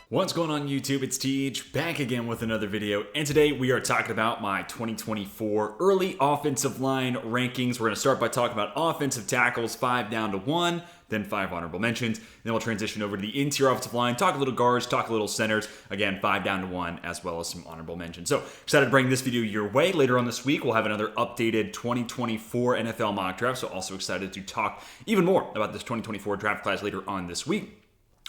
What's going on YouTube? It's TH back again with another video, and today we are talking about my 2024 early offensive line rankings. We're going to start by talking about offensive tackles, 5 down to 1, then 5 honorable mentions. Then we'll transition over to the interior offensive line, talk a little guards, talk a little centers, again 5 down to 1, as well as some honorable mentions. So excited to bring this video your way. Later on this week we'll have another updated 2024 NFL mock draft, so also excited to talk even more about this 2024 draft class later on this week.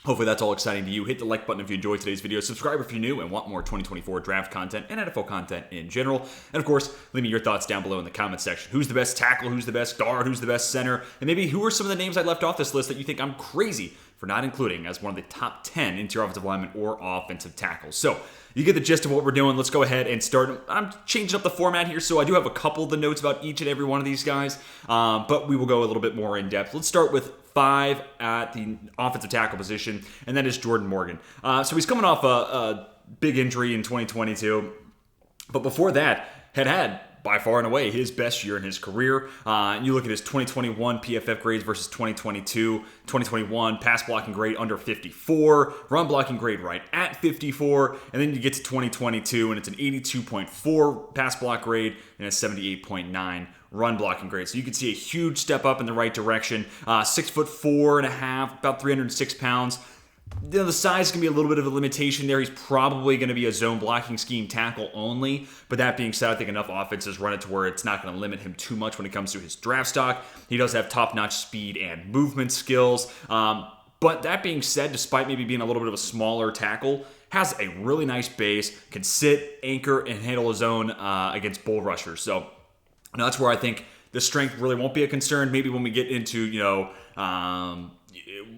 Hopefully that's all exciting to you. Hit the like button if you enjoyed today's video. Subscribe if you're new and want more 2024 draft content and NFL content in general. And of course, leave me your thoughts down below in the comment section. Who's the best tackle? Who's the best guard? Who's the best center? And maybe who are some of the names I left off this list that you think I'm crazy for not including as one of the top 10 interior offensive linemen or offensive tackles. So you get the gist of what we're doing. Let's go ahead and start. I'm changing up the format here, so I do have a couple of the notes about each and every one of these guys, but we will go a little bit more in depth. Let's start with 5 at the offensive tackle position, and that is Jordan Morgan. So he's coming off a big injury in 2022, but before that had by far and away his best year in his career. And you look at his 2021 PFF grades versus 2022. 2021 pass blocking grade under 54, run blocking grade right at 54, and then you get to 2022 and it's an 82.4 pass block grade and a 78.9 run blocking grade. So you can see a huge step up in the right direction. 6'4.5", about 306 pounds. You know, the size can be a little bit of a limitation there. He's probably going to be a zone blocking scheme tackle only. But that being said, I think enough offenses run it to where it's not going to limit him too much when it comes to his draft stock. He does have top-notch speed and movement skills. But that being said, despite maybe being a little bit of a smaller tackle, has a really nice base, can sit, anchor, and handle his own against bull rushers. So that's where I think the strength really won't be a concern. Maybe when we get into,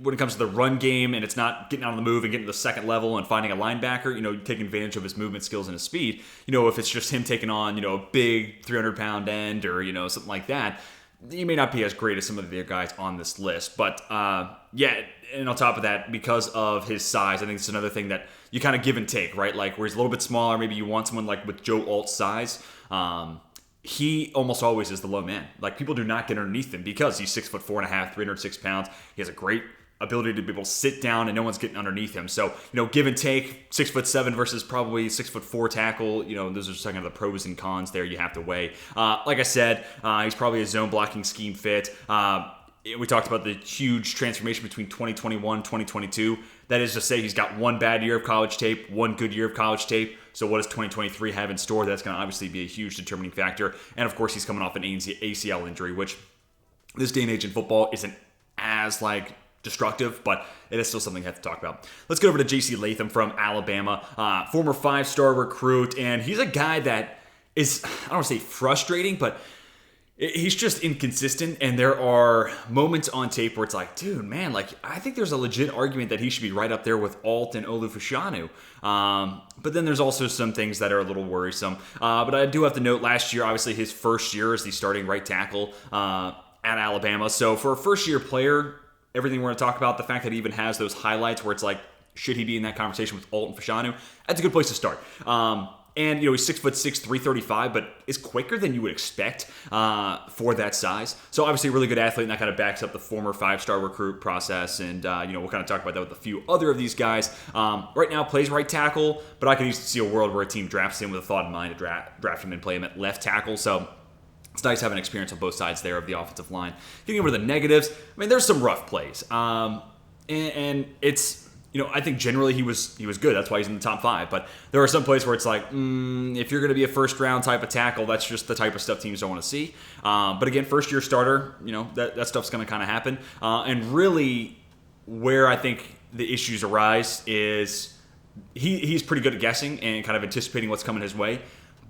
when it comes to the run game and it's not getting out on the move and getting to the second level and finding a linebacker, taking advantage of his movement skills and his speed. If it's just him taking on, a big 300-pound end or, something like that, he may not be as great as some of the other guys on this list. But, and on top of that, because of his size, I think it's another thing that you kind of give and take, right? Like, where he's a little bit smaller, maybe you want someone like with Joe Alt's size. He almost always is the low man. Like, people do not get underneath him because he's 6'4.5", 306 pounds. He has a great ability to be able to sit down and no one's getting underneath him. So, give and take, 6'7" versus probably 6'4" tackle. Those are just kind of the pros and cons there you have to weigh. Like I said, he's probably a zone blocking scheme fit. We talked about the huge transformation between 2021 and 2022. That is to say he's got one bad year of college tape, one good year of college tape. So what does 2023 have in store? That's going to obviously be a huge determining factor. And of course, he's coming off an ACL injury, which this day and age in football isn't as destructive, but it is still something I have to talk about. Let's go over to J.C. Latham from Alabama, former 5-star recruit. And he's a guy that is, I don't want to say frustrating, but he's just inconsistent, and there are moments on tape where it's like, dude, man, I think there's a legit argument that he should be right up there with Alt and Olu-Fashanu. But then there's also some things that are a little worrisome. But I do have to note, last year, obviously his first year as the starting right tackle at Alabama. So for a first-year player, everything we're going to talk about, the fact that he even has those highlights where it's like, should he be in that conversation with Alt and Fashanu? That's a good place to start. And, he's 6'6", 335, but is quicker than you would expect for that size. So obviously a really good athlete, and that kind of backs up the former 5-star recruit process. And, we'll kind of talk about that with a few other of these guys. Right now plays right tackle, but I could easily see a world where a team drafts him with a thought in mind to draft him and play him at left tackle. So it's nice having experience on both sides there of the offensive line. Getting over to the negatives, there's some rough plays. And it's... I think generally he was good. That's why he's in the top 5. But there are some plays where it's like, if you're going to be a first-round type of tackle, that's just the type of stuff teams don't want to see. But again, first-year starter, that stuff's going to kind of happen. And really, where I think the issues arise is he's pretty good at guessing and kind of anticipating what's coming his way.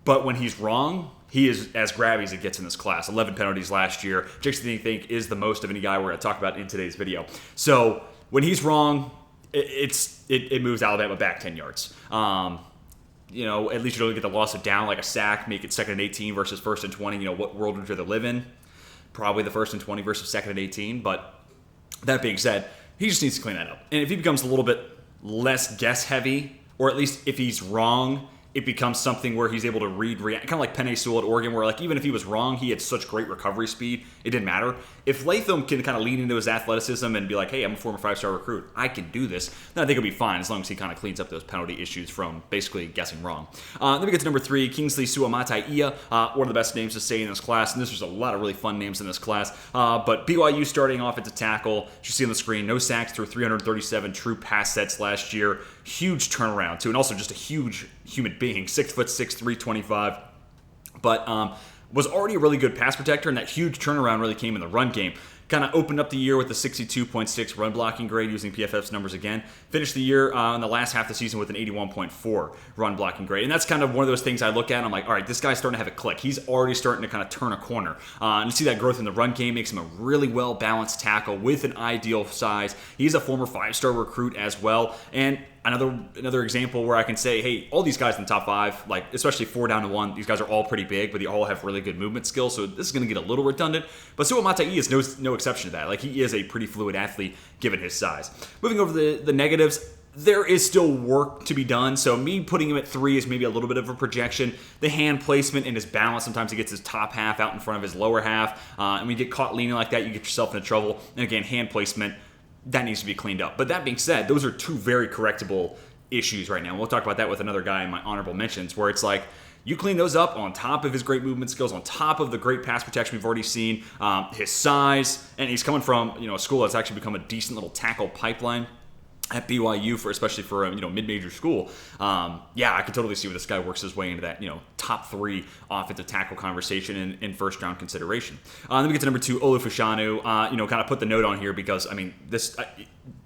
But when he's wrong, he is as grabby as it gets in this class. 11 penalties last year. Which I think is the most of any guy we're going to talk about in today's video. So when he's wrong, it moves Alabama back 10 yards. At least you don't get the loss of down like a sack, make it 2nd and 18 versus 1st and 20. What world would you rather live in? Probably the 1st and 20 versus 2nd and 18. But that being said, he just needs to clean that up. And if he becomes a little bit less guess heavy, or at least if he's wrong, it becomes something where he's able to react, kind of like Penei Sewell at Oregon, where like even if he was wrong, he had such great recovery speed, it didn't matter. If Latham can kind of lean into his athleticism and be like, hey, I'm a former 5-star recruit, I can do this, then I think it'll be fine as long as he kind of cleans up those penalty issues from basically guessing wrong. Then we get to number 3, Kingsley Suamatai-Ia, one of the best names to say in this class, and there's a lot of really fun names in this class, but BYU starting offensive tackle, as you see on the screen, no sacks through 337 true pass sets last year, huge turnaround too, and also just a huge human being, 6'6", 325, but was already a really good pass protector, and that huge turnaround really came in the run game. Kind of opened up the year with a 62.6 run blocking grade using PFF's numbers again. Finished the year in the last half of the season with an 81.4 run blocking grade. And that's kind of one of those things I look at and I'm like, all right, this guy's starting to have a click. He's already starting to kind of turn a corner. And to see that growth in the run game makes him a really well-balanced tackle with an ideal size. He's a former 5-star recruit as well. And another example where I can say, hey, all these guys in the top 5, like especially 4 down to 1, these guys are all pretty big, but they all have really good movement skills. So this is going to get a little redundant. But Suamatai is no exception to that. Like he is a pretty fluid athlete given his size. Moving over to the negatives, there is still work to be done. So me putting him at 3 is maybe a little bit of a projection. The hand placement and his balance, sometimes he gets his top half out in front of his lower half. And when you get caught leaning like that, you get yourself into trouble. And again, hand placement, that needs to be cleaned up. But that being said, those are 2 very correctable issues right now. We'll talk about that with another guy in my honorable mentions, where it's like, you clean those up on top of his great movement skills, on top of the great pass protection we've already seen, his size, and he's coming from a school that's actually become a decent little tackle pipeline at BYU, especially for a mid-major school. I could totally see where this guy works his way into that top 3 offensive tackle conversation in first round consideration. Then we get to number 2, Olu Fashanu. Kind of put the note on here because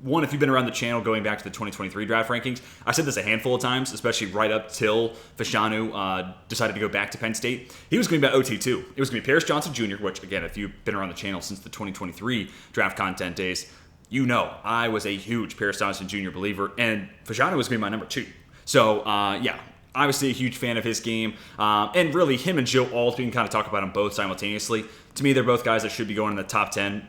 one, if you've been around the channel going back to the 2023 draft rankings, I said this a handful of times, especially right up till Fashanu decided to go back to Penn State. He was going to be about OT2. It was going to be Paris Johnson Jr., which again, if you've been around the channel since the 2023 draft content days, I was a huge Paris Johnson Jr. believer, and Fashanu was going to be my number 2. So, obviously a huge fan of his game. And really, him and Joe Alt, we can kind of talk about them both simultaneously. To me, they're both guys that should be going in the top 10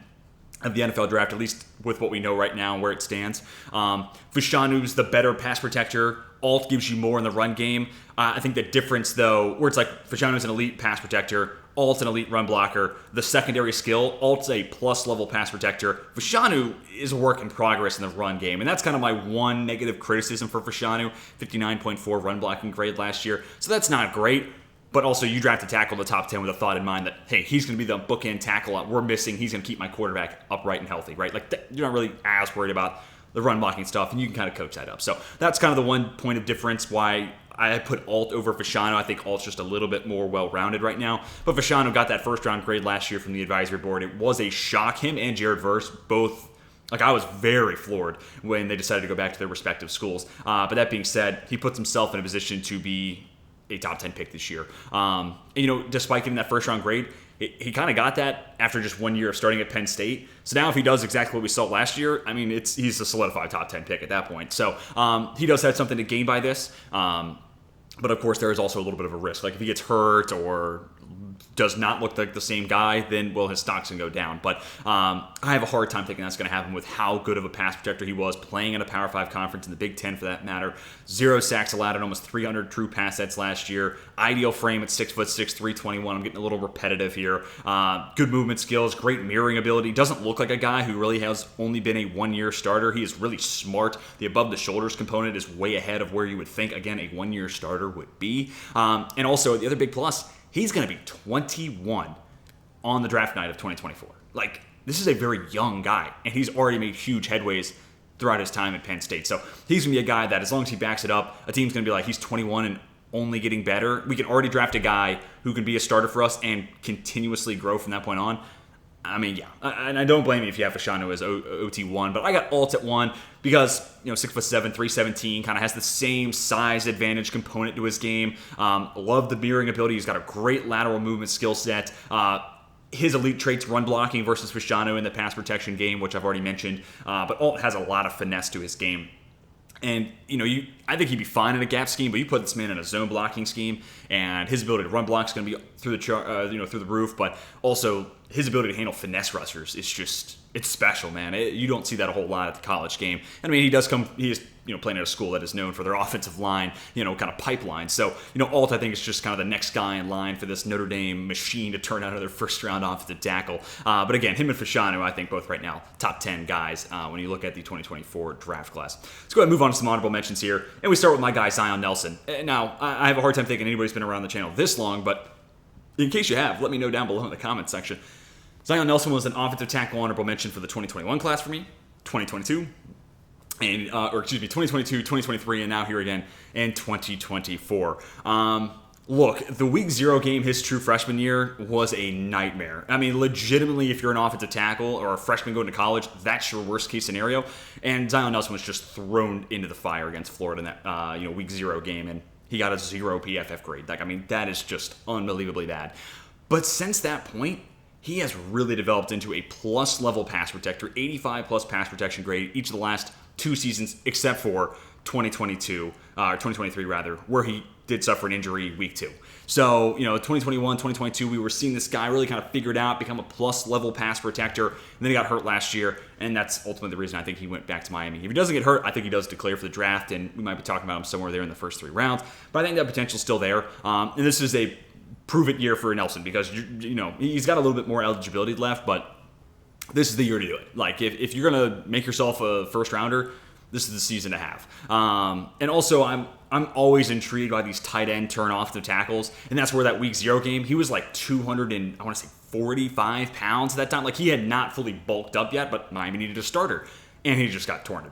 of the NFL draft, at least with what we know right now and where it stands. Fashanu's the better pass protector. Alt gives you more in the run game. I think the difference, though, where it's like Fashanu's an elite pass protector, Alt's an elite run blocker. The secondary skill, Alt's a plus-level pass protector. Fashanu is a work in progress in the run game, and that's kind of my one negative criticism for Fashanu, 59.4 run blocking grade last year. So that's not great, but also you draft a tackle in the top 10 with a thought in mind that, hey, he's going to be the bookend tackle we're missing. He's going to keep my quarterback upright and healthy, right? Like, you're not really as worried about the run blocking stuff, and you can kind of coach that up. So that's kind of the one point of difference why I put Alt over Fashanu. I think Alt's just a little bit more well-rounded right now. But Fashanu got that first-round grade last year from the advisory board. It was a shock. Him and Jared Verse both, I was very floored when they decided to go back to their respective schools. But that being said, he puts himself in a position to be a top 10 pick this year. And, despite getting that first-round grade, he kind of got that after just 1 year of starting at Penn State. So now if he does exactly what we saw last year, he's a solidified top 10 pick at that point. So he does have something to gain by this. But of course, there is also a little bit of a risk. Like if he gets hurt or does not look like the same guy, then, his stock's going to go down. But I have a hard time thinking that's going to happen with how good of a pass protector he was, playing in a Power 5 conference in the Big Ten for that matter. 0 sacks allowed and almost 300 true pass sets last year. Ideal frame at 6'6", 321. I'm getting a little repetitive here. Good movement skills, great mirroring ability. Doesn't look like a guy who really has only been a 1-year starter. He is really smart. The above-the-shoulders component is way ahead of where you would think, again, a 1-year starter would be. And also, the other big plus, he's going to be 21 on the draft night of 2024. Like, this is a very young guy, and he's already made huge headways throughout his time at Penn State. So he's going to be a guy that, as long as he backs it up, a team's going to be like, he's 21 and only getting better. We can already draft a guy who can be a starter for us and continuously grow from that point on. And I don't blame you if you have Fashanu as OT1, but I got Alt at 1 because, 6'7", 317, kind of has the same size advantage component to his game. Love the mirroring ability. He's got a great lateral movement skill set. His elite traits, run blocking versus Fashanu in the pass protection game, which I've already mentioned. But Alt has a lot of finesse to his game. And, I think he'd be fine in a gap scheme, but you put this man in a zone blocking scheme, and his ability to run block is going to be through the roof, but also his ability to handle finesse rushers is just, it's special, man. You don't see that a whole lot at the college game. And I mean, he is playing at a school that is known for their offensive line, kind of pipeline. So, Alt, I think, is just kind of the next guy in line for this Notre Dame machine to turn out another first-round offensive tackle. But again, him and Fashanu, I think, both right now, top 10 guys when you look at the 2024 draft class. Let's go ahead and move on to some honorable mentions here. And we start with my guy, Zion Nelson. Now, I have a hard time thinking anybody's been around the channel this long, but in case you have, let me know down below in the comments section. Zion Nelson was an offensive tackle honorable mention for the 2021 class for me, 2022, 2022, 2023, and now here again in 2024. Look, the week 0 game, his true freshman year, was a nightmare. I mean, legitimately, if you're an offensive tackle or a freshman going to college, that's your worst case scenario. And Zion Nelson was just thrown into the fire against Florida in that week 0 game, and he got a 0 PFF grade. That is just unbelievably bad. But since that point, he has really developed into a plus level pass protector, 85 plus pass protection grade each of the last 2 seasons, except for 2023 rather, where he did suffer an injury week 2. So, 2021, 2022, we were seeing this guy really kind of figure it out, become a plus level pass protector, and then he got hurt last year, and that's ultimately the reason I think he went back to Miami. If he doesn't get hurt, I think he does declare for the draft, and we might be talking about him somewhere there in the first 3 rounds, but I think that potential's still there, and this is a prove-it year for Nelson, because, he's got a little bit more eligibility left, but this is the year to do it. Like, if you're going to make yourself a first-rounder, this is the season to have. And also, I'm always intrigued by these tight end turn-off the tackles, and that's where that week 0 game, he was like 245 pounds at that time. Like, he had not fully bulked up yet, but Miami needed a starter, and he just got torn to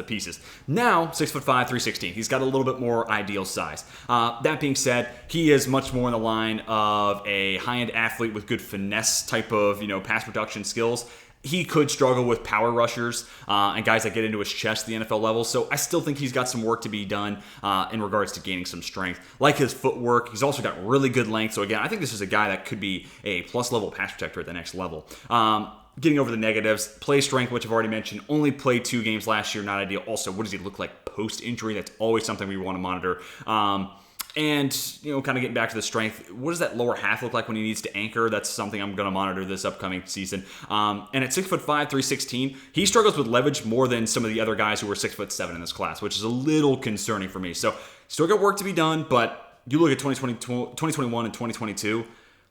pieces. Now, 6'5", 316. He's got a little bit more ideal size. That being said, he is much more in the line of a high-end athlete with good finesse type of pass production skills. He could struggle with power rushers and guys that get into his chest at the NFL level. So I still think he's got some work to be done in regards to gaining some strength. Like his footwork, he's also got really good length. So again, I think this is a guy that could be a plus level pass protector at the next level. Getting over the negatives, play strength, which I've already mentioned, only played 2 games last year, not ideal. Also, what does he look like post-injury? That's always something we want to monitor. And, kind of getting back to the strength, what does that lower half look like when he needs to anchor? That's something I'm going to monitor this upcoming season. And at 6'5", 316, he struggles with leverage more than some of the other guys who were 6'7" in this class, which is a little concerning for me. So, still got work to be done, but you look at 2021 and 2022,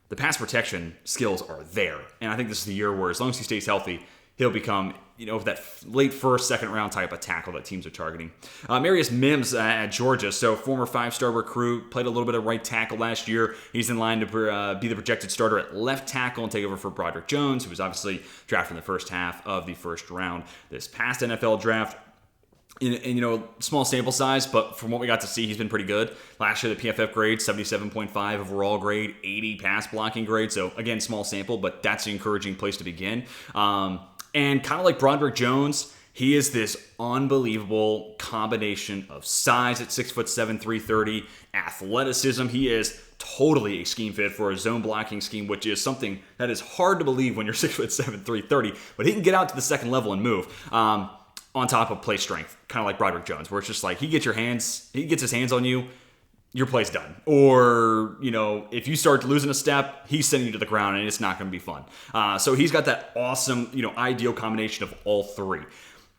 the pass protection skills are there. And I think this is the year where, as long as he stays healthy, he'll become, that late first, second round type of tackle that teams are targeting. Marius Mims at Georgia, so former 5-star recruit, played a little bit of right tackle last year. He's in line to be the projected starter at left tackle and take over for Broderick Jones, who was obviously drafted in the first half of the first round this past NFL draft. In small sample size, but from what we got to see, he's been pretty good. Last year, the PFF grade, 77.5 overall grade, 80 pass blocking grade. So again, small sample, but that's an encouraging place to begin. And kind of like Broderick Jones, he is this unbelievable combination of size at 6'7", 330, athleticism. He is totally a scheme fit for a zone blocking scheme, which is something that is hard to believe when you're 6'7", 330, but he can get out to the second level and move. On top of play strength, kind of like Broderick Jones, where it's just like he gets his hands on you, your play's done. Or, if you start losing a step, he's sending you to the ground and it's not going to be fun. So he's got that awesome, ideal combination of all 3.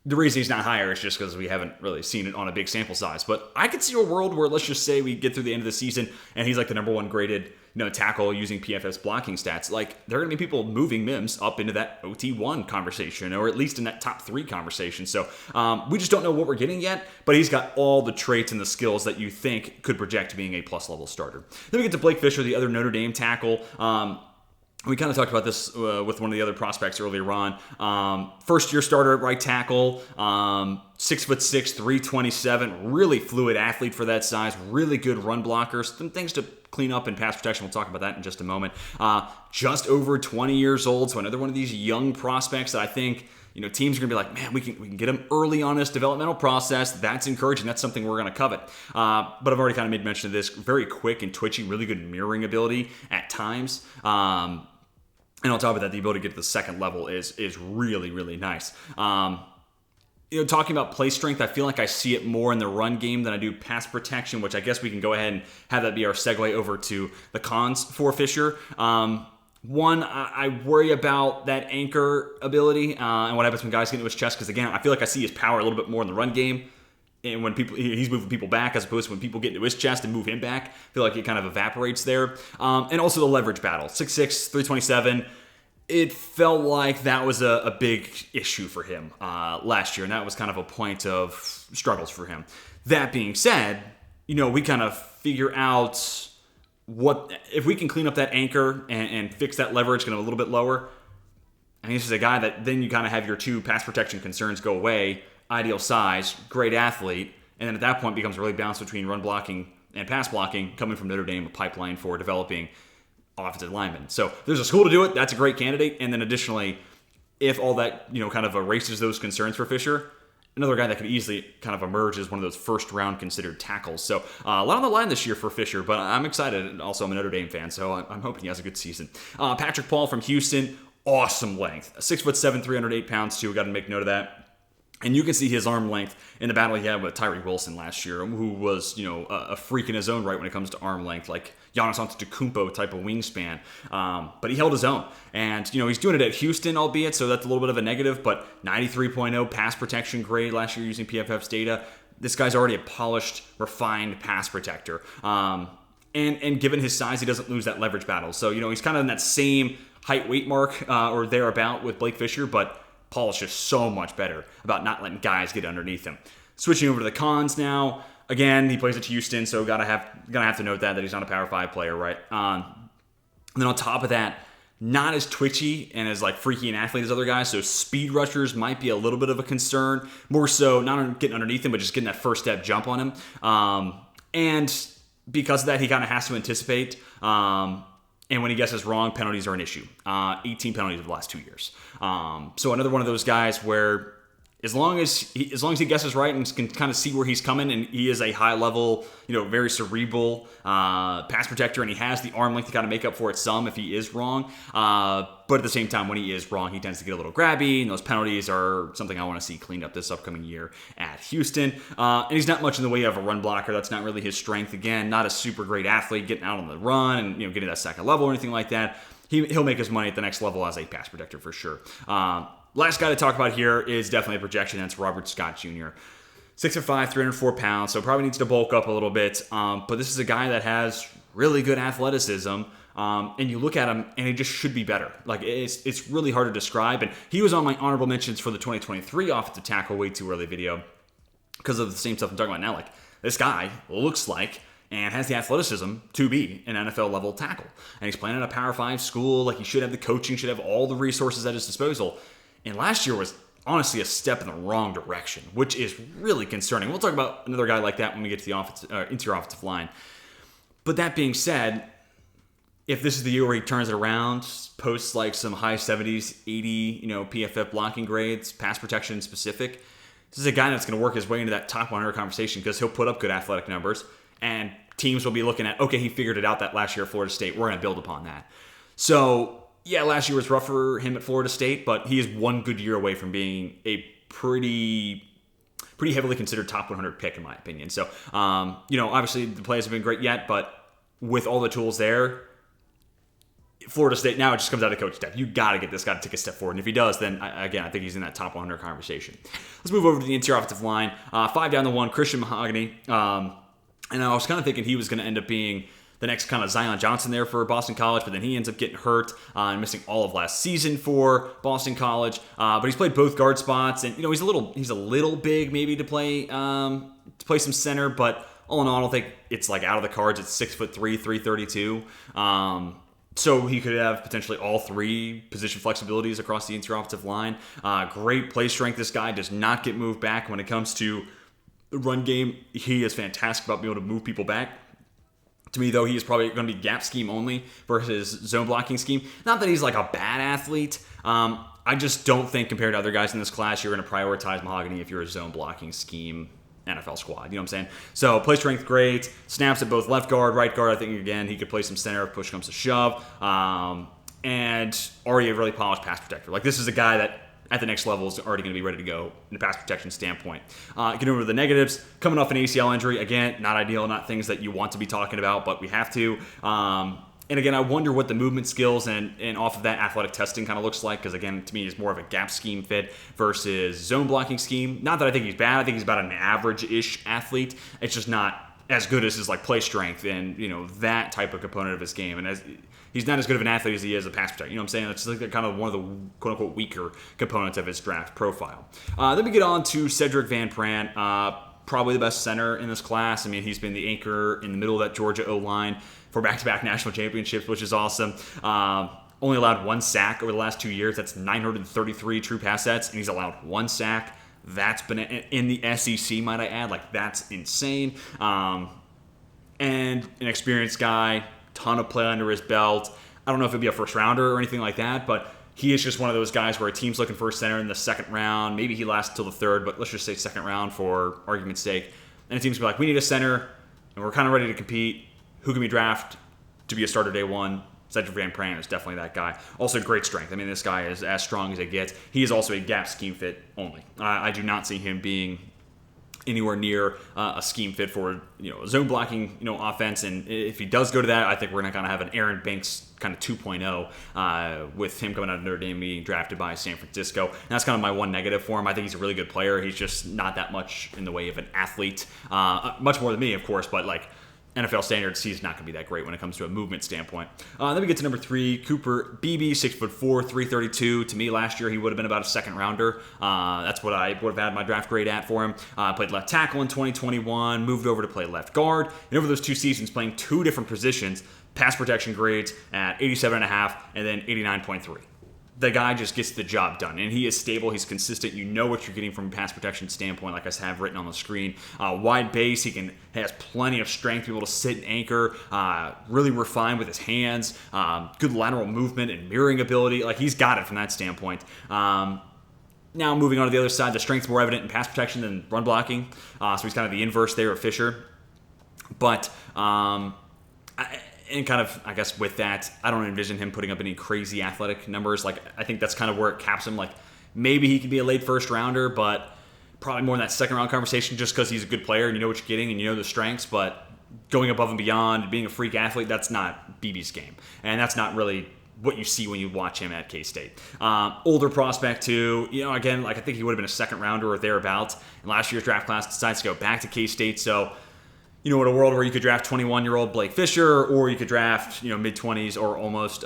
The reason he's not higher is just because we haven't really seen it on a big sample size. But I could see a world where, let's just say we get through the end of the season and he's like the number 1 graded tackle using PFF's blocking stats. Like, there are going to be people moving Mims up into that OT1 conversation, or at least in that top 3 conversation. So we just don't know what we're getting yet, but he's got all the traits and the skills that you think could project to being a plus level starter. Then we get to Blake Fisher, the other Notre Dame tackle. We kind of talked about this with one of the other prospects earlier on. First-year starter at right tackle, 6'6", 327, really fluid athlete for that size, really good run blockers, some things to clean up in pass protection. We'll talk about that in just a moment. Just over 20 years old, so another one of these young prospects that I think teams are going to be like, man, we can get him early on this developmental process. That's encouraging. That's something we're going to covet. But I've already kind of made mention of this. Very quick and twitchy, really good mirroring ability at times. And on top of that, the ability to get to the second level is really, really nice. Talking about play strength, I feel like I see it more in the run game than I do pass protection, which I guess we can go ahead and have that be our segue over to the cons for Fisher. One, I worry about that anchor ability and what happens when guys get into his chest. Because again, I feel like I see his power a little bit more in the run game, and when he's moving people back, as opposed to when people get into his chest and move him back, I feel like it kind of evaporates there. And also the leverage battle, 6'6", 327. It felt like that was a big issue for him last year, and that was kind of a point of struggles for him. That being said, we kind of figure out what if we can clean up that anchor and fix that leverage, get him a little bit lower. I mean, this is a guy that then you kind of have your two pass protection concerns go away. Ideal size, great athlete, and then at that point becomes really balanced between run blocking and pass blocking, coming from Notre Dame, a pipeline for developing offensive linemen. So there's a school to do it. That's a great candidate. And then additionally, if all that kind of erases those concerns for Fisher, another guy that could easily kind of emerge as one of those first round considered tackles. So a lot on the line this year for Fisher, but I'm excited. And also, I'm a Notre Dame fan, so I'm hoping he has a good season. Patrick Paul from Houston, awesome length, 6'7", 308 pounds too. We got to make note of that. And you can see his arm length in the battle he had with Tyree Wilson last year, who was, a freak in his own right when it comes to arm length, like Giannis Antetokounmpo type of wingspan. But he held his own. And, he's doing it at Houston, albeit, so that's a little bit of a negative, but 93.0 pass protection grade last year using PFF's data. This guy's already a polished, refined pass protector. And given his size, he doesn't lose that leverage battle. So, he's kind of in that same height-weight mark or thereabout with Blake Fisher, but Paul is just so much better about not letting guys get underneath him. Switching over to the cons now. Again, he plays at Houston, so gonna have to note that he's not a Power 5 player, right? And then on top of that, not as twitchy and as freaky an athlete as other guys, so speed rushers might be a little bit of a concern. More so, not getting underneath him, but just getting that first step jump on him. And because of that, he kind of has to anticipate. And when he guesses wrong, penalties are an issue. 18 penalties over the last 2 years. So another one of those guys where as long as he guesses right and can kind of see where he's coming, and he is a high level, very cerebral pass protector, and he has the arm length to kind of make up for it some if he is wrong. But at the same time, when he is wrong, he tends to get a little grabby, and those penalties are something I want to see cleaned up this upcoming year at Houston. And he's not much in the way of a run blocker. That's not really his strength. Again, not a super great athlete getting out on the run and getting that second level or anything like that. He'll make his money at the next level as a pass protector for sure. Last guy to talk about here is definitely a projection. That's Robert Scott Jr. 6'5", 304 pounds, so probably needs to bulk up a little bit. But this is a guy that has really good athleticism. And you look at him, and he just should be better. It's really hard to describe. And he was on my honorable mentions for the 2023 offensive tackle way too early video because of the same stuff I'm talking about now. This guy looks like and has the athleticism to be an NFL level tackle. And he's playing at a Power 5 school. He should have the coaching, should have all the resources at his disposal. And last year was honestly a step in the wrong direction, which is really concerning. We'll talk about another guy like that when we get to the interior offensive line. But that being said, if this is the year where he turns it around, posts some high 70s, 80, PFF blocking grades, pass protection specific, this is a guy that's going to work his way into that top 100 conversation because he'll put up good athletic numbers, and teams will be looking at, okay, he figured it out that last year at Florida State. We're going to build upon that. So, yeah, last year was rough for him at Florida State, but he is one good year away from being a pretty heavily considered top 100 pick, in my opinion. So, obviously the plays have been great yet, but with all the tools there, Florida State, now it just comes out of coach depth. You got to get this guy to take a step forward. And if he does, then, again, I think he's in that top 100 conversation. Let's move over to the interior offensive line. 5 down the 1, Christian Mahogany. And I was kind of thinking he was going to end up being the next kind of Zion Johnson there for Boston College, but then he ends up getting hurt and missing all of last season for Boston College. But he's played both guard spots, and he's a little big maybe to play some center, but all in all, I don't think it's out of the cards. It's 6'3", 332. So he could have potentially all three position flexibilities across the interior offensive line. Great play strength. This guy does not get moved back when it comes to the run game. He is fantastic about being able to move people back. To me, though, he is probably going to be gap scheme only versus zone blocking scheme. Not that he's a bad athlete. I just don't think compared to other guys in this class, you're going to prioritize Mahogany if you're a zone blocking scheme NFL squad. You know what I'm saying? So play strength, great. Snaps at both left guard, right guard. I think, again, he could play some center if push comes to shove. And already a really polished pass protector. This is a guy that at the next level is already going to be ready to go in a pass protection standpoint. Get over to the negatives. Coming off an ACL injury. Again, not ideal, not things that you want to be talking about, but we have to. And again, I wonder what the movement skills and off of that athletic testing kind of looks like, because again, to me, he's more of a gap scheme fit versus zone blocking scheme. Not that I think he's bad. I think he's about an average-ish athlete. It's just not as good as his like play strength and that type of component of his game. And he's not as good of an athlete as he is a pass protector. You know what I'm saying? That's like kind of one of the quote-unquote weaker components of his draft profile. Then we get on to Cedric Van Pran. Probably the best center in this class. I mean, he's been the anchor in the middle of that Georgia O-line for back-to-back national championships, which is awesome. Only allowed 1 sack over the last 2 years. That's 933 true pass sets, and he's allowed 1 sack. That's been in the SEC, might I add. Like, that's insane. And an experienced guy, ton of play under his belt. I don't know if it'd be a first-rounder or anything like that, but he is just one of those guys where a team's looking for a center in the second round. Maybe he lasts until the third, but let's just say second round for argument's sake. And a team's be like, we need a center, and we're kind of ready to compete. Who can we draft to be a starter day one? Cedric Van Pran is definitely that guy. Also, great strength. I mean, this guy is as strong as it gets. He is also a gap scheme fit only. I do not see him being anywhere near a scheme fit for a zone blocking offense. And if he does go to that, I think we're not going to have an Aaron Banks kind of 2.0 with him coming out of Notre Dame being drafted by San Francisco. And that's kind of my one negative for him. I think he's a really good player. He's just not that much in the way of an athlete. Much more than me, of course, but like NFL standards, he's not going to be that great when it comes to a movement standpoint. Then we get to number 3, Cooper Beebe, 6'4", 332. To me, last year he would have been about a second rounder. That's what I would have had my draft grade at for him. Played left tackle in 2021, moved over to play left guard, and over those 2 seasons playing 2 different positions, pass protection grades at 87.5 and then 89.3. The guy just gets the job done, and he is stable. He's consistent. You know what you're getting from a pass protection standpoint, like I have written on the screen. Wide base, has plenty of strength, able to sit and anchor. Really refined with his hands. Good lateral movement and mirroring ability. Like, he's got it from that standpoint. Now moving on to the other side, the strength's more evident in pass protection than run blocking. So he's kind of the inverse there of Fisher. But and kind of, I guess, with that, I don't envision him putting up any crazy athletic numbers. Like, I think that's kind of where it caps him. Like, maybe he could be a late first rounder, but probably more in that second round conversation just because he's a good player and you know what you're getting and you know the strengths. But going above and beyond, being a freak athlete, that's not BB's game. And that's not really what you see when you watch him at K-State. Older prospect too. Again, like, I think he would have been a second rounder or thereabouts. And last year's draft class decides to go back to K-State. So, in a world where you could draft 21-year-old Blake Fisher, or you could draft, mid-20s or almost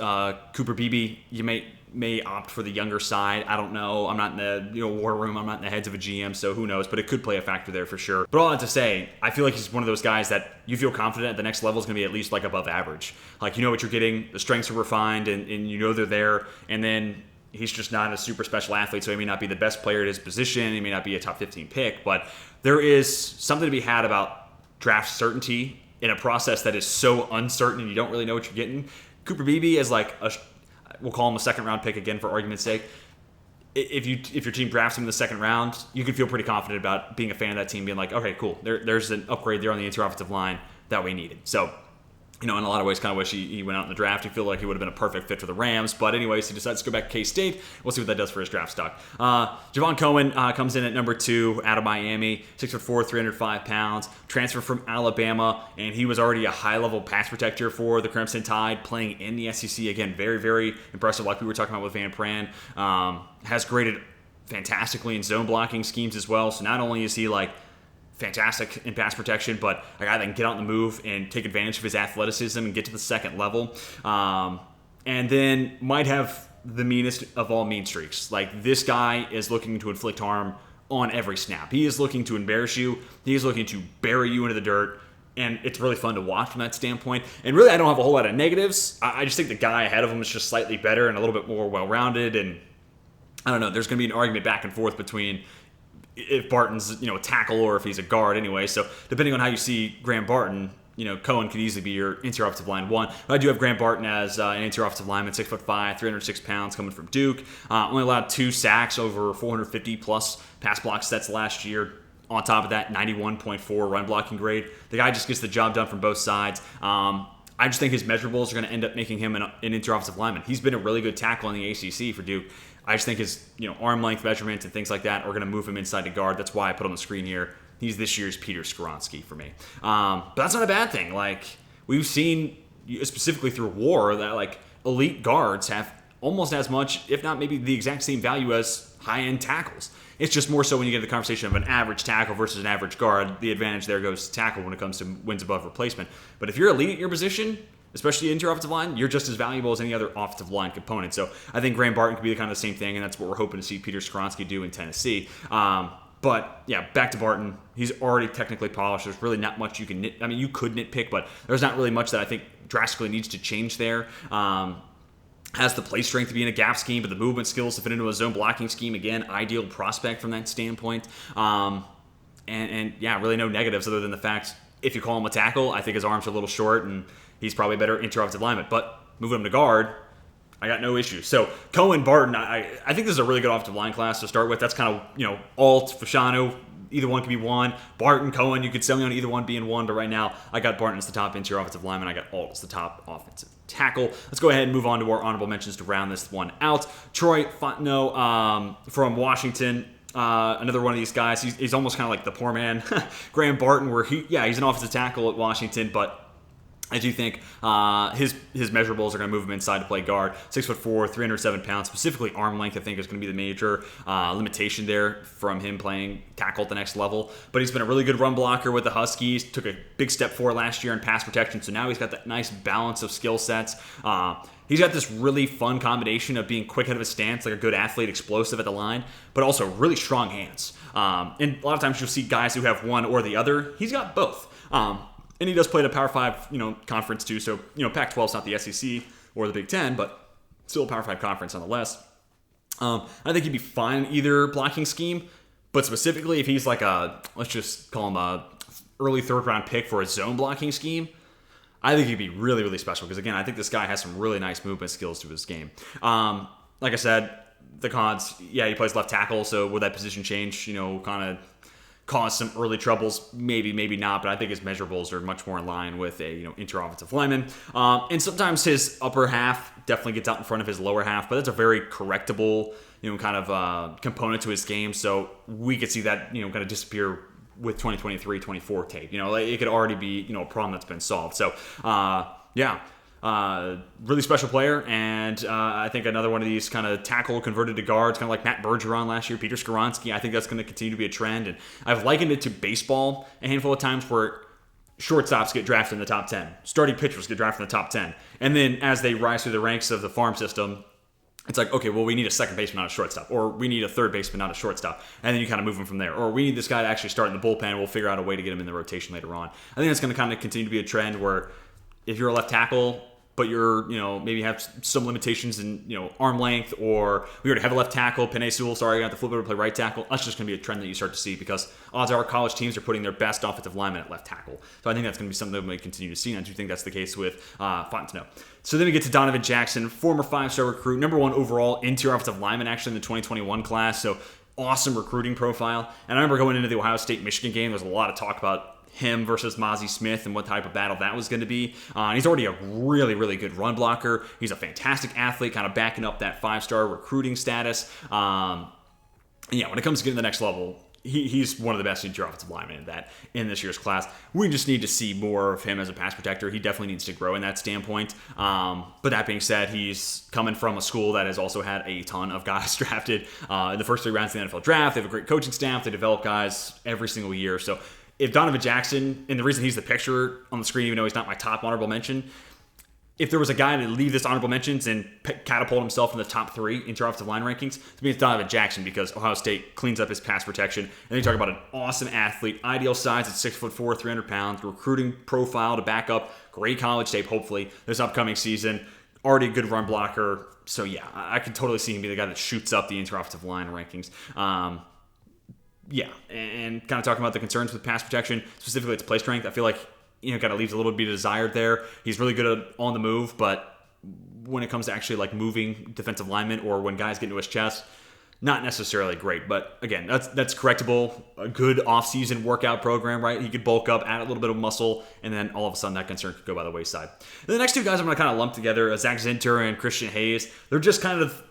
Cooper Beebe, you may opt for the younger side. I don't know. I'm not in the war room. I'm not in the heads of a GM, so who knows? But it could play a factor there for sure. But all that to say, I feel like he's one of those guys that you feel confident the next level is going to be at least like above average. Like, you know what you're getting. The strengths are refined, and you know they're there. And then he's just not a super special athlete, so he may not be the best player at his position. He may not be a top 15 pick, but there is something to be had about draft certainty in a process that is so uncertain and you don't really know what you're getting. Cooper Beebe is like we'll call him a second round pick again for argument's sake. If your team drafts him in the second round, you can feel pretty confident about being a fan of that team, being like, okay, cool, there's an upgrade there on the interior offensive line that we needed. So, in a lot of ways, kind of wish he went out in the draft. You feel like he would have been a perfect fit for the Rams. But anyways, he decides to go back to K-State. We'll see what that does for his draft stock. Javon Cohen comes in at number 2 out of Miami, 6'4", 305 pounds, transfer from Alabama, and he was already a high-level pass protector for the Crimson Tide, playing in the SEC. Again, very, very impressive, like we were talking about with Van Pran. Has graded fantastically in zone blocking schemes as well. So not only is he like fantastic in pass protection, but a guy that can get out on the move and take advantage of his athleticism and get to the second level. And then might have the meanest of all mean streaks. Like, this guy is looking to inflict harm on every snap. He is looking to embarrass you. He is looking to bury you into the dirt. And it's really fun to watch from that standpoint. And really, I don't have a whole lot of negatives. I just think the guy ahead of him is just slightly better and a little bit more well-rounded. And I don't know, there's going to be an argument back and forth between if Barton's, a tackle or if he's a guard anyway. So depending on how you see Graham Barton, Cohen could easily be your interior offensive line 1. But I do have Graham Barton as an interior offensive lineman, 6'5", 306 pounds, coming from Duke. Only allowed 2 sacks over 450 plus pass block sets last year. On top of that, 91.4 run blocking grade. The guy just gets the job done from both sides. I just think his measurables are going to end up making him an interior offensive lineman. He's been a really good tackle in the ACC for Duke. I just think his arm length measurements and things like that are going to move him inside to guard. That's why I put on the screen here. He's this year's Peter Skoronski for me. But that's not a bad thing. Like, we've seen specifically through WAR, that like elite guards have almost as much, if not maybe the exact same value as high-end tackles. It's just more so when you get to the conversation of an average tackle versus an average guard, the advantage there goes to tackle when it comes to wins above replacement. But if you're elite at your position, especially into your offensive line, you're just as valuable as any other offensive line component. So I think Graham Barton could be kind of the same thing, and that's what we're hoping to see Peter Skoronski do in Tennessee. But yeah, back to Barton. He's already technically polished. There's really not much you can you could nitpick, but there's not really much that I think drastically needs to change there. Has the play strength to be in a gap scheme, but the movement skills to fit into a zone blocking scheme. Again, ideal prospect from that standpoint. And yeah, really no negatives other than the fact, if you call him a tackle, I think his arms are a little short, and he's probably a better inter-offensive lineman. But moving him to guard, I got no issues. So Cohen, Barton, I think this is a really good offensive line class to start with. That's kind of, Alt, Fashanu, either one could be one. Barton, Cohen, you could sell me on either one being one, but right now I got Barton as the top interior offensive lineman. I got Alt as the top offensive tackle. Let's go ahead and move on to our honorable mentions to round this one out. Troy Fontenot from Washington. Another one of these guys. He's almost kind of like the poor man Graham Barton, where he's an offensive tackle at Washington, but I do think his measurables are going to move him inside to play guard. 6'4", 307 pounds. Specifically, arm length, I think, is going to be the major limitation there from him playing tackle at the next level. But he's been a really good run blocker with the Huskies. Took a big step forward last year in pass protection, so now he's got that nice balance of skill sets. He's got this really fun combination of being quick out of his stance, like a good athlete, explosive at the line, but also really strong hands. And a lot of times you'll see guys who have one or the other. He's got both. And he does play at a Power 5, conference too. So, Pac-12 is not the SEC or the Big Ten, but still a Power 5 conference nonetheless. I think he'd be fine in either blocking scheme, but specifically if he's like let's just call him a early third-round pick for a zone blocking scheme, I think he'd be really, really special because, again, I think this guy has some really nice movement skills to his game. Like I said, the cons, yeah, he plays left tackle, so would that position change, kind of cause some early troubles? Maybe not, but I think his measurables are much more in line with a inter-offensive lineman. And sometimes his upper half definitely gets out in front of his lower half, but that's a very correctable kind of component to his game. So we could see that kind of disappear with 2023-24 tape. It could already be a problem that's been solved. So really special player, and I think another one of these kind of tackle converted to guards, kind of like Matt Bergeron last year, Peter Skoronski. I think that's going to continue to be a trend, and I've likened it to baseball a handful of times where shortstops get drafted in the top 10, starting pitchers get drafted in the top 10, and then as they rise through the ranks of the farm system, it's like, okay, well, we need a second baseman, not a shortstop, or we need a third baseman, not a shortstop, and then you kind of move them from there. Or we need this guy to actually start in the bullpen, we'll figure out a way to get him in the rotation later on. I think that's going to kind of continue to be a trend where if you're a left tackle, but you're, maybe have some limitations in, arm length, or we already have a left tackle, Penei Sewell, sorry, you have to flip over to play right tackle. That's just going to be a trend that you start to see because odds are college teams are putting their best offensive linemen at left tackle. So I think that's going to be something that we may continue to see, and I do think that's the case with Fontenot. So then we get to Donovan Jackson, former 5-star recruit, number 1 overall interior offensive lineman actually in the 2021 class. So awesome recruiting profile. And I remember going into the Ohio State-Michigan game, there was a lot of talk about him versus Mozzie Smith and what type of battle that was going to be. He's already a really, really good run blocker. He's a fantastic athlete, kind of backing up that 5-star recruiting status. When it comes to getting to the next level, he's one of the best interior offensive linemen in this year's class. We just need to see more of him as a pass protector. He definitely needs to grow in that standpoint. But that being said, he's coming from a school that has also had a ton of guys drafted in the first 3 rounds of the NFL draft. They have a great coaching staff. They develop guys every single year. So if Donovan Jackson, and the reason he's the picture on the screen, even though he's not my top honorable mention, if there was a guy to leave this honorable mentions and catapult himself in the top 3 interior offensive line rankings, to me it's Donovan Jackson because Ohio State cleans up his pass protection. And then you talk about an awesome athlete, ideal size at 6'4", 300 pounds, recruiting profile to back up great college tape, hopefully, this upcoming season. Already a good run blocker. So yeah, I could totally see him be the guy that shoots up the interior offensive line rankings. And kind of talking about the concerns with pass protection, specifically its play strength, I feel like, kind of leaves a little bit of desired there. He's really good on the move, but when it comes to actually like moving defensive linemen or when guys get into his chest, not necessarily great. But again, that's correctable. A good offseason workout program, right? He could bulk up, add a little bit of muscle, and then all of a sudden that concern could go by the wayside. And the next 2 guys I'm going to kind of lump together, Zach Zinter and Christian Hayes. They're just kind of,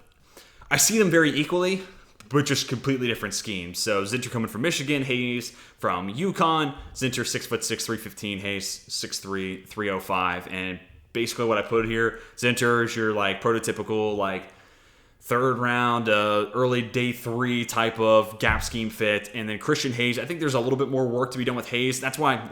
I see them very equally, but just completely different schemes. So Zinter coming from Michigan, Hayes from UConn. Zinter 6'6", 315, Hayes 6'3", 305, and basically what I put here. Zinter is your like prototypical like third round, early day 3 type of gap scheme fit. And then Christian Hayes, I think there's a little bit more work to be done with Hayes. That's why,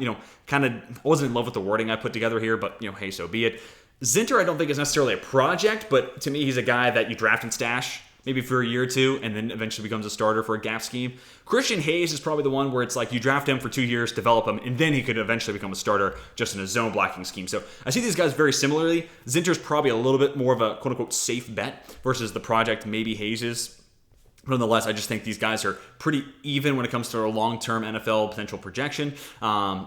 kind of wasn't in love with the wording I put together here, but, hey, so be it. Zinter, I don't think is necessarily a project, but to me, he's a guy that you draft and stash maybe for a year or two, and then eventually becomes a starter for a gap scheme. Christian Hayes is probably the one where it's like you draft him for 2 years, develop him, and then he could eventually become a starter just in a zone blocking scheme. So I see these guys very similarly. Zinter's probably a little bit more of a quote-unquote safe bet versus the project maybe Hayes is. Nonetheless, I just think these guys are pretty even when it comes to a long-term NFL potential projection.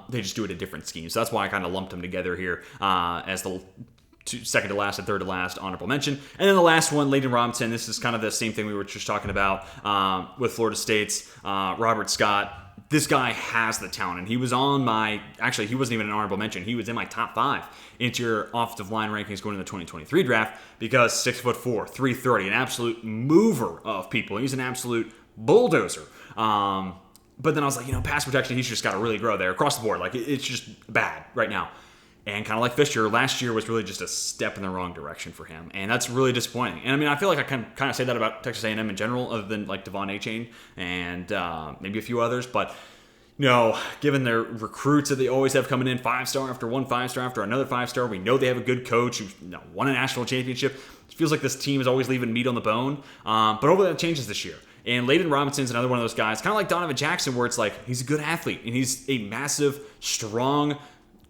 They just do it in different schemes. So that's why I kind of lumped them together here as the second to last and third to last honorable mention. And then the last one, Layden Robinson. This is kind of the same thing we were just talking about with Florida State's Robert Scott. This guy has the talent, and he was on my, actually, he wasn't even an honorable mention. He was in my top 5 interior offensive line rankings going into the 2023 draft because 6'4", 330, an absolute mover of people. He's an absolute bulldozer. But then I was like, pass protection, he's just got to really grow there across the board. Like, it's just bad right now. And kind of like Fisher, last year was really just a step in the wrong direction for him. And that's really disappointing. And I mean, I feel like I can kind of say that about Texas A&M in general, other than like Devon Achane and maybe a few others. But, given their recruits that they always have coming in 5-star after one 5-star after another 5-star, we know they have a good coach who's won a national championship. It feels like this team is always leaving meat on the bone. But hopefully that changes this year. And Layden Robinson's another one of those guys, kind of like Donovan Jackson, where it's like he's a good athlete and he's a massive, strong,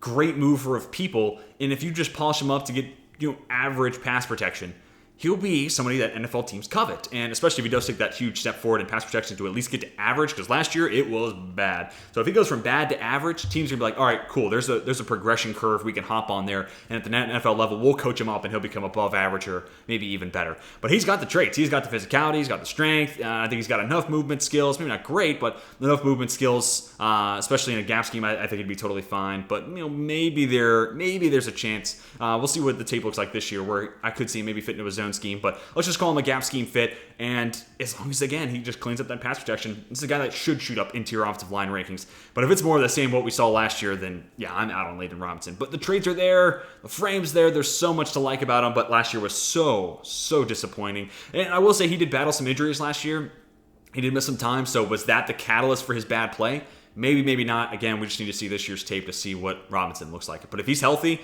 great mover of people, and if you just polish him up to get average pass protection, he'll be somebody that NFL teams covet, and especially if he does take that huge step forward in pass protection to at least get to average, because last year it was bad. So if he goes from bad to average, teams are gonna be like, all right, cool, there's a progression curve we can hop on there, and at the NFL level, we'll coach him up and he'll become above average or maybe even better. But he's got the traits, he's got the physicality, he's got the strength, I think he's got enough movement skills, maybe not great, but enough movement skills, especially in a gap scheme, I think he'd be totally fine. But maybe there's a chance. We'll see what the tape looks like this year, where I could see him maybe fit into a zone scheme, but let's just call him a gap scheme fit. And as long as, again, he just cleans up that pass protection, this is a guy that should shoot up interior offensive line rankings. But if it's more of the same what we saw last year, then yeah, I'm out on Layden Robinson. But the traits are there, the frame's there, there's so much to like about him, but last year was so disappointing. And I will say he did battle some injuries last year. He did miss some time, so was that the catalyst for his bad play? Maybe, maybe not. Again, we just need to see this year's tape to see what Robinson looks like. But if he's healthy,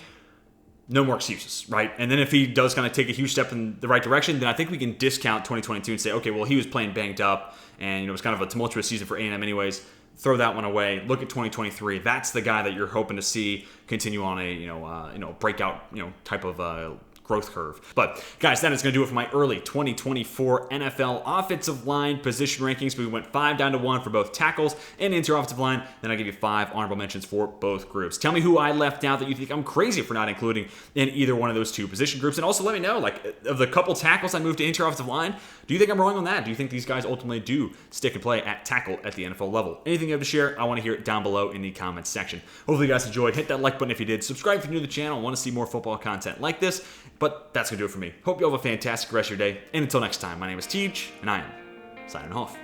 no more excuses, right? And then if he does kind of take a huge step in the right direction, then I think we can discount 2022 and say, okay, well, he was playing banged up, and it was kind of a tumultuous season for A&M anyways. Throw that one away. Look at 2023. That's the guy that you're hoping to see continue on a breakout type of growth curve. But guys, that is going to do it for my early 2024 NFL offensive line position rankings. We went 5 down to 1 for both tackles and interior offensive line. Then I give you 5 honorable mentions for both groups. Tell me who I left out that you think I'm crazy for not including in either one of those 2 position groups. And also let me know, like, of the couple tackles I moved to interior offensive line, do you think I'm wrong on that? Do you think these guys ultimately do stick and play at tackle at the NFL level? Anything you have to share, I want to hear it down below in the comments section. Hopefully you guys enjoyed. Hit that like button if you did. Subscribe if you're new to the channel and want to see more football content like this. But that's going to do it for me. Hope you all have a fantastic rest of your day. And until next time, my name is Teej, and I am signing off.